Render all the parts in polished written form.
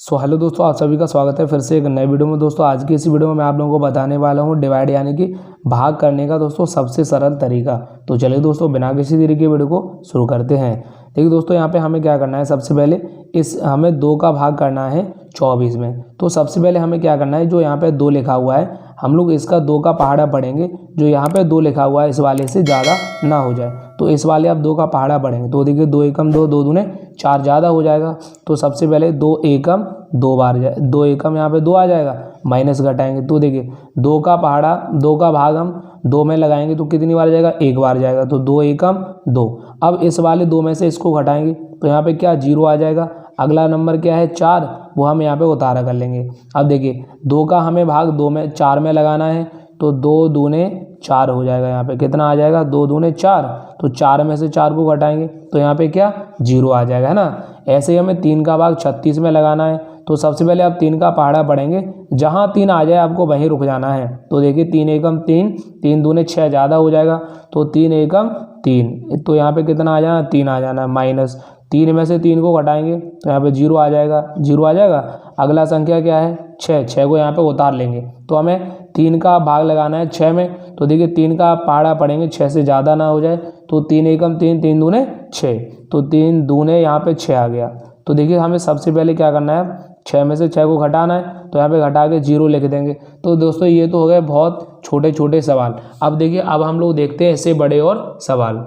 Hello दोस्तों, आप सभी का स्वागत है फिर से एक नए वीडियो में। दोस्तों आज की इस वीडियो में मैं आप लोगों को बताने वाला हूं डिवाइड यानी कि भाग करने का दोस्तों सबसे सरल तरीका। तो चलिए दोस्तों बिना किसी देरी के वीडियो को शुरू करते हैं। देखिए दोस्तों यहाँ पे हमें क्या करना है, सबसे पहले हमें 2 का भाग करना है 24 में। तो सबसे पहले हमें क्या करना है, जो यहाँ पे 2 लिखा हुआ है हम लोग इसका 2 का पहाड़ा पढ़ेंगे। जो यहाँ पे 2 लिखा हुआ है इस वाले से ज़्यादा ना हो जाए, तो इस वाले आप 2 का पहाड़ा पढ़ेंगे। तो देखिए 2 एकम 2, 2 दूने 4 ज़्यादा हो जाएगा। तो सबसे पहले 2 एकम 2 बार 2 एकम यहाँ पे 2 आ जाएगा, माइनस घटाएंगे। तो देखिए 2 का पहाड़ा 2 का भाग हम 2 में लगाएंगे तो कितनी बार जाएगा, 1 बार जाएगा। तो 2 एकम 2। अब इस वाले 2 में से इसको घटाएंगे तो यहाँ पे क्या 0 आ जाएगा। अगला नंबर क्या है 4, वो हम यहाँ पे उतारा कर लेंगे। अब देखिए 2 का हमें भाग 2 में 4 में लगाना है, तो 2 दूने 4 हो जाएगा। यहाँ पे कितना आ जाएगा, 2 दूने 4। तो 4 में से 4 को घटाएंगे तो यहाँ पे क्या 0 आ जाएगा, है ना। ऐसे ही हमें 3 का भाग 36 में लगाना है। तो सबसे पहले आप 3 का पहाड़ा पढ़ेंगे, जहाँ 3 आ जाए आपको वहीं रुक जाना है। तो देखिए 3 एकम 3, 3 दूने 6 ज़्यादा हो जाएगा। तो 3 एकम 3, तो यहाँ पे कितना आ जाना, 3 आ जाना, माइनस 3 में से 3 को घटाएंगे तो यहाँ पे 0 आ जाएगा, 0 आ जाएगा। अगला संख्या क्या है 6, 6 को यहाँ पे उतार लेंगे। तो हमें 3 का भाग लगाना है 6 में। तो देखिए 3 का पहाड़ा पढ़ेंगे 6 से ज़्यादा ना हो जाए। तो 3 एकम 3, 3 दूने 6, तो 3 दूने यहाँ पे 6 आ गया। तो देखिए हमें सबसे पहले क्या करना है, 6 में से 6 को घटाना है। तो यहाँ पे घटा के 0 लिख देंगे। तो दोस्तों ये तो हो गए बहुत छोटे छोटे सवाल। अब देखिए अब हम लोग देखते हैं इससे बड़े और सवाल।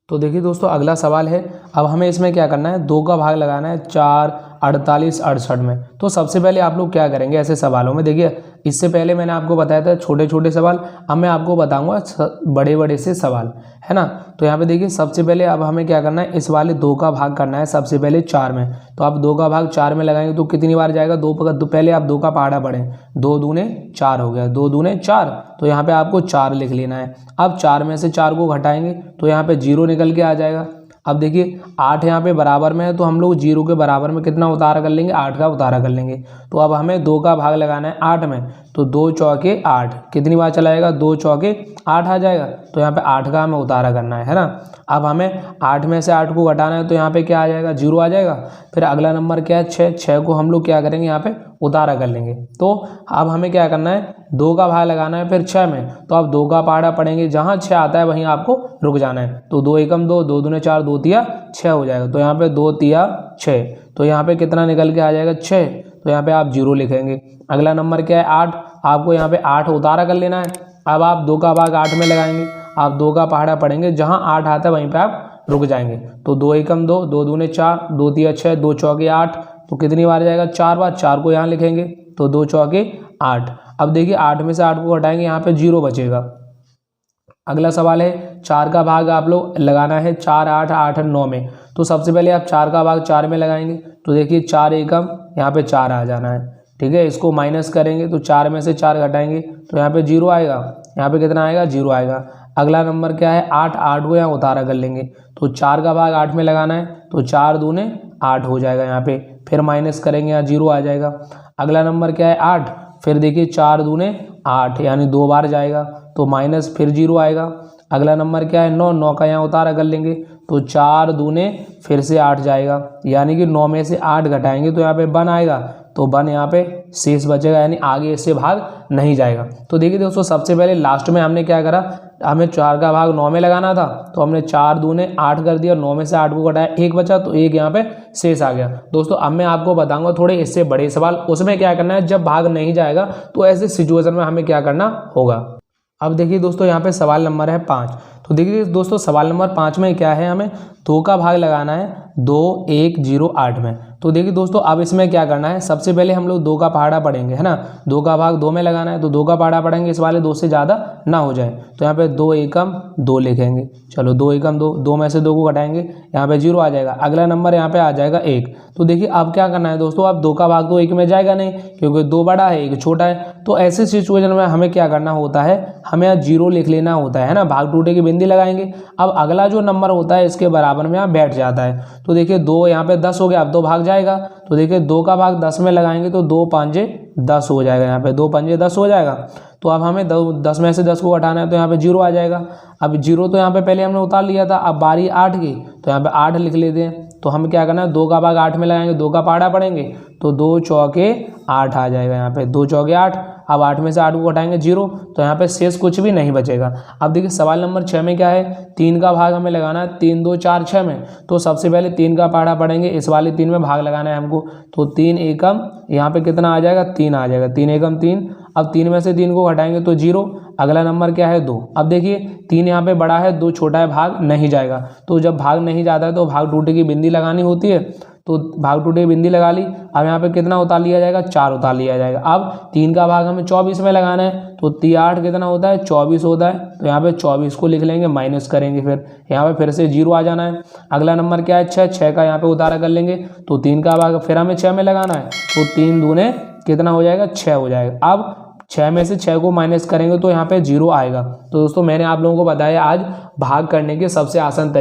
तो देखिए दोस्तों अगला सवाल है, अब हमें इसमें क्या करना है, 2 का भाग लगाना है 4, 48, 68 में। तो सबसे पहले आप लोग क्या करेंगे ऐसे सवालों में, देखिए इससे पहले मैंने आपको बताया था छोटे छोटे सवाल, अब मैं आपको बताऊंगा बड़े बड़े से सवाल, है ना। तो यहाँ पे देखिए सबसे पहले अब हमें क्या करना है, इस वाले 2 का भाग करना है सबसे पहले 4 में। तो आप 2 का भाग 4 में लगाएंगे तो कितनी बार जाएगा, 2 पहले आप 2 का पहाड़ा पढ़ें, 2 दूने 4 हो गया, 2 दूने 4। तो यहाँ पे आपको 4 लिख लेना है। अब 4 में से 4 को घटाएंगे तो यहाँ पे 0 निकल के आ जाएगा। अब देखिए 8 यहाँ पे बराबर में है, तो हम लोग 0 के बराबर में कितना उतारा कर लेंगे, 8 का उतारा कर लेंगे। तो अब हमें 2 का भाग लगाना है 8 में। तो 2 चौके 8, कितनी बार चला जाएगा, 2 चौके 8 आ जाएगा। तो यहाँ पे 8 का हमें उतारा करना है ना। अब हमें 8 में से 8 को घटाना है तो यहाँ पे क्या आ जाएगा, 0 आ जाएगा। फिर अगला नंबर क्या है 6, 6 को हम लोग क्या करेंगे यहाँ पे उतारा कर लेंगे। तो अब हमें क्या करना है, 2 का भाग लगाना है फिर 6 में। तो आप 2 का पहाड़ा पढ़ेंगे, जहाँ 6 आता है वहीं आपको रुक जाना है। तो 2 एकम 2, 2 दूने 4, 2 तिया 6 हो जाएगा। तो यहाँ पे 2 तिया 6, तो यहाँ पे कितना निकल के आ जाएगा 6। तो यहाँ पे आप 0 लिखेंगे। अगला नंबर क्या है 8, आपको यहाँ पे 8 उतारा कर लेना है। अब आप 2 का भाग 8 में लगाएंगे, आप 2 का पहाड़ा पढ़ेंगे, जहाँ 8 आता है वहीं पे आप रुक जाएंगे। तो 2 एकम 2, 2 दूने 4, 2 तिया 6, 2 चौके 8। तो कितनी बार जाएगा, 4 बार, 4 को यहाँ लिखेंगे। तो 2 चौके 8। अब देखिए 8 में से 8 को हटाएंगे, यहाँ पे 0 बचेगा। अगला सवाल है 4 का भाग आप लोग लगाना है 4, 8, 8, 9 में। तो सबसे पहले आप 4 का भाग 4 में लगाएंगे। तो देखिए 4 एकम यहाँ पे 4 आ जाना है, ठीक है। इसको माइनस करेंगे तो 4 में से 4 घटाएंगे तो यहाँ पे 0 आएगा। यहाँ पे कितना आएगा, 0 आएगा। अगला नंबर क्या है 8, 8 को यहाँ उतारा कर लेंगे। तो 4 का भाग 8 में लगाना है, तो 4 दूने 8 हो जाएगा यहाँ पे। फिर माइनस करेंगे, यहाँ 0 आ जाएगा। अगला नंबर क्या है 8, फिर देखिए 4 दूने 8, यानी 2 बार जाएगा, तो माइनस फिर 0 आएगा। अगला नंबर क्या है 9, 9 का यहाँ उतारा कर लेंगे। तो 4 दूने फिर से 8 जाएगा, यानी कि 9 में से 8 घटाएंगे तो यहाँ पे 1 आएगा। तो 1 यहाँ पे शेष बचेगा, यानी आगे इससे भाग नहीं जाएगा। तो देखिए दोस्तों सबसे पहले लास्ट में हमने क्या करा, हमें 4 का भाग 9 में लगाना था, तो हमने 4 दूने 8 कर दिया, 9 में से 8 को घटाया, 1 बचा, तो 1 यहाँ पे शेष आ गया। दोस्तों अब मैं आपको बताऊंगा थोड़े इससे बड़े सवाल, उसमें क्या करना है, जब भाग नहीं जाएगा तो ऐसे सिचुएशन में हमें क्या करना होगा। अब देखिए दोस्तों यहाँ पे सवाल नंबर है 5। तो देखिए दोस्तों सवाल नंबर 5 में क्या है, हमें 2 का भाग लगाना है 2, 1, 0, 8 में। तो देखिए दोस्तों अब इसमें क्या करना है, सबसे पहले हम लोग 2 का पहाड़ा पढ़ेंगे, है ना। 2 का भाग 2 में लगाना है, तो 2 का पहाड़ा पढ़ेंगे, इस वाले 2 से ज़्यादा ना हो जाए। तो यहाँ पे 2 एकम 2 लिखेंगे। चलो 2 एकम 2, 2 में से 2 को घटाएंगे, यहाँ पे 0 आ जाएगा। अगला नंबर यहाँ पे आ जाएगा 1। तो देखिए अब क्या करना है दोस्तों, अब 2 का भाग तो 1 में जाएगा नहीं, क्योंकि 2 बड़ा है 1 छोटा है। तो ऐसे सिचुएशन में हमें क्या करना होता है, हमें यहाँ 0 लिख लेना होता है ना, भाग टूटे की बिंदी लगाएंगे। अब अगला जो नंबर होता है इसके बराबर में यहाँ बैठ जाता है। तो देखिए 2 यहाँ पे 10 हो गया, अब 2 भाग जाएगा। तो देखिए 2 का भाग 10 में लगाएंगे तो 2 5 10 हो जाएगा, यहाँ पे 2 5 10 हो जाएगा। तो अब हमें 10 में से 10 को हटाना है, तो यहाँ पे 0 आ जाएगा। अब 0 तो यहाँ पे पहले हमने उतार लिया था, अब बारी 8 की, तो यहाँ पे 8 लिख लेते हैं। तो हमें क्या करना है, 2 का भाग 8 में लगाएंगे, 2 का पहाड़ा पढ़ेंगे, तो 2 चौके 8 आ जाएगा यहाँ पे, 2 चौके 8। अब 8 में से 8 को घटाएंगे 0, तो यहाँ पे शेष कुछ भी नहीं बचेगा। अब देखिए सवाल नंबर 6 में क्या है, 3 का भाग हमें लगाना है 3 2 4 6 में। तो सबसे पहले 3 का पहाड़ा पढ़ेंगे, इस वाले 3 में भाग लगाना है हमको। तो 3 एकम यहाँ पे कितना आ जाएगा, 3 आ जाएगा, 3 एकम 3। अब 3 में से 3 को घटाएंगे तो 0। अगला नंबर क्या है, 2। अब देखिए 3 यहाँ पे बड़ा है, 2 छोटा है, भाग नहीं जाएगा। तो जब भाग नहीं जाता है तो भाग टूटे की बिंदी लगानी होती है, तो भाग टूटे की बिंदी लगा ली। अब यहाँ पे कितना उतार लिया जाएगा, 4 उतार लिया जाएगा। अब 3 का भाग हमें 24 में लगाना है, तो 3 8 कितना होता है, 24 होता है। तो यहाँ पे 24 को लिख लेंगे, माइनस करेंगे, फिर यहाँ पे फिर से 0 आ जाना है। अगला नंबर क्या है, 6 का यहाँ पे उतारा कर लेंगे। तो 3 का भाग फिर हमें 6 में लगाना है, तो 3 दूने कितना हो जाएगा, 6 हो जाएगा। अब 6 में से 6 को माइनस करेंगे तो यहाँ पे 0 आएगा। तो दोस्तों मैंने आप लोगों को बताया आज भाग करने के सबसे आसान तरीके।